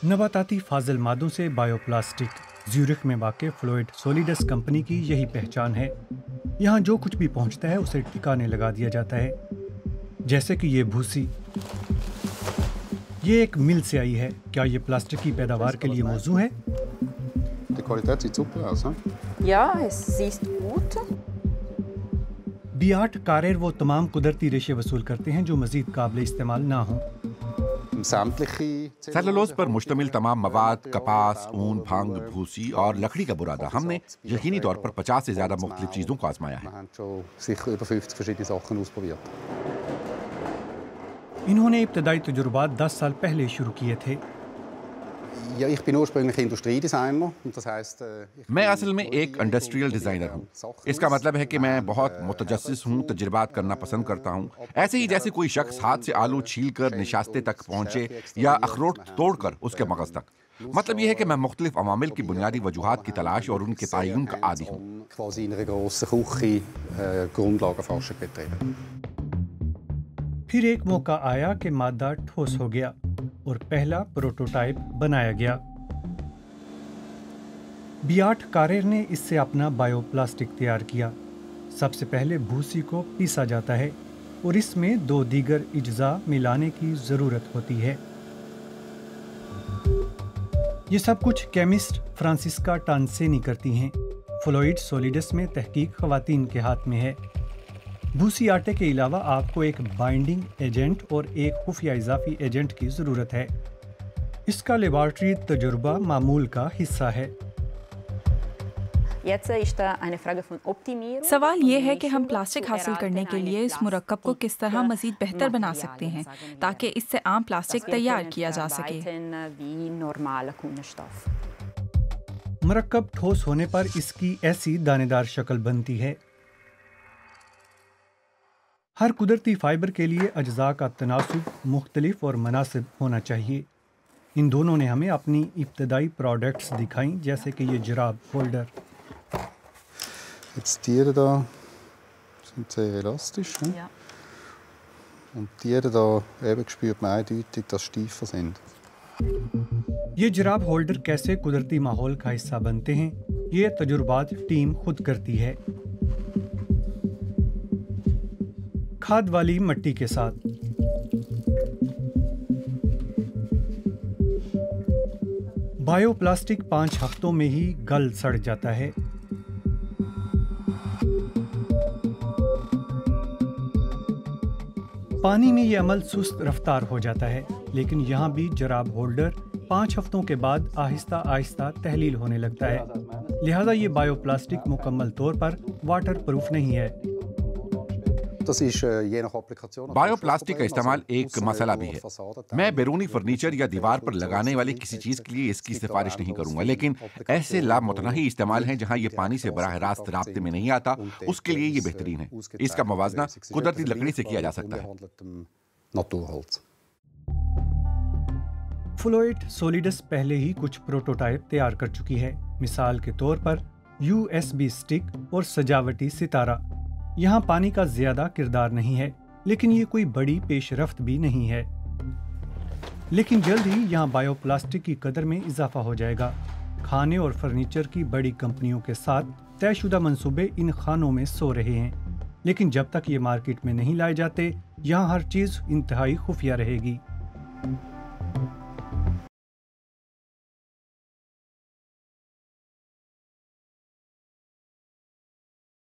नबाताती फाजिल मादों से bioplastic. Zurich में वाक़ फ्लोइड सोलिडस कंपनी की यही पहचान है। यहाँ जो कुछ भी पहुँचता है उसे ठिकाने लगा दिया जाता है, जैसे कि ये भूसी। ये एक मिल से आई है। क्या ये प्लास्टिक की पैदावार के लिए मौजू है? Ja, es sieht gut. B8 कारेर वो तमाम कुदरती रेशे वसूल करते हैं जो मजीद काबिल इस्तेमाल ना हों। सेलुलोज पर मुश्तमिल तमाम मवाद, कपास, ऊन, भांग, भूसी और लकड़ी का बुरादा हमने यकीनी तौर पर 50 से ज़्यादा मुख्तलिफ चीज़ों को आजमाया है। इन्होंने इब्तदाई तजुर्बात 10 साल पहले शुरू किए थे। मैं असल में एक इंडस्ट्रियल डिज़ाइनर हूँ। इसका मतलब है कि मैं बहुत मुतजस्सिस हूँ, तजुर्बात करना पसंद करता हूँ। ऐसे ही जैसे कोई शख्स हाथ से आलू छील कर निशास्ते तक पहुँचे या अखरोट तोड़ कर उसके मगज़ तक। मतलब यह है कि मैं मुख्तलिफ अवामिल की बुनियादी वजूहात की तलाश और उनके तयन का आदी हूँ। फिर एक मौका आया कि मादा ठोस हो गया और पहला प्रोटोटाइप बनाया गया। B8 कारेर ने इससे अपना बायोप्लास्टिक तैयार किया। सबसे पहले भूसी को पीसा जाता है और इसमें 2 दीगर इज्जा मिलाने की ज़रूरत होती है। ये सब कुछ केमिस्ट फ्रांसिस्का टांसेनी करती हैं। फ्लोइड सोलिडस में तहकीक ख़वातीन के हाथ में है। भूसी आटे के अलावा आपको एक बाइंडिंग एजेंट और एक खुफिया इजाफी एजेंट की ज़रूरत है। इसका लेबॉर्ट्री तजुर्बा मामूल का हिस्सा है। सवाल ये है कि हम प्लास्टिक हासिल करने के लिए इस मुरक्कब को किस तरह मज़ीद बेहतर बना सकते हैं ताकि इससे आम प्लास्टिक तैयार किया जा सके। मुरक्कब ठोस होने पर इसकी ऐसी दानेदार शक्ल बनती है। हर कुदरती फाइबर के लिए अज्जा का तनासुब मुख्तलिफ और मुनासिब होना चाहिए। इन दोनों ने हमें अपनी इब्तदाई प्रोडक्ट्स दिखाई, जैसे कि ये जिराब holder. Jetzt Tiere da sind sehr elastisch. Ja. Und Tiere da eben spürt man eindeutig, dass steifer sind. ये जिराब होल्डर कैसे कुदरती माहौल का हिस्सा बनते हैं, ये तजुर्बात टीम खुद करती है। खाद वाली मिट्टी के साथ। बायोप्लास्टिक 5 हफ्तों में ही गल सड़ जाता है। पानी में ये अमल सुस्त रफ्तार हो जाता है, लेकिन यहाँ भी जराब होल्डर 5 हफ्तों के बाद आहिस्ता आहिस्ता तहलील होने लगता है। लिहाजा ये बायोप्लास्टिक मुकम्मल तौर पर वाटर प्रूफ नहीं है। बायोप्लास्टिक का इस्तेमाल एक मसला भी है। मैं बैरूनी फर्नीचर या दीवार पर लगाने वाली किसी चीज़ के लिए इसकी सिफारिश नहीं करूंगा, लेकिन ऐसे लामुतनाही इस्तेमाल हैं जहां ये पानी से बराह रास्त राब्ते में नहीं आता, उसके लिए ये बेहतरीन है। इसका मवाजना कुदरती लकड़ी से किया जा सकता है। फ्लोइड सोलिडस पहले ही कुछ प्रोटोटाइप तैयार कर चुकी है। मिसाल के तौर पर USB स्टिक और सजावटी सितारा। यहाँ पानी का ज्यादा किरदार नहीं है, लेकिन ये कोई बड़ी पेशरफ्त भी नहीं है। लेकिन जल्द ही यहाँ बायोप्लास्टिक की कदर में इजाफा हो जाएगा। खाने और फर्नीचर की बड़ी कंपनियों के साथ तयशुदा मंसूबे इन खानों में सो रहे हैं, लेकिन जब तक ये मार्केट में नहीं लाए जाते, यहाँ हर चीज़ इंतहाई खुफिया रहेगी।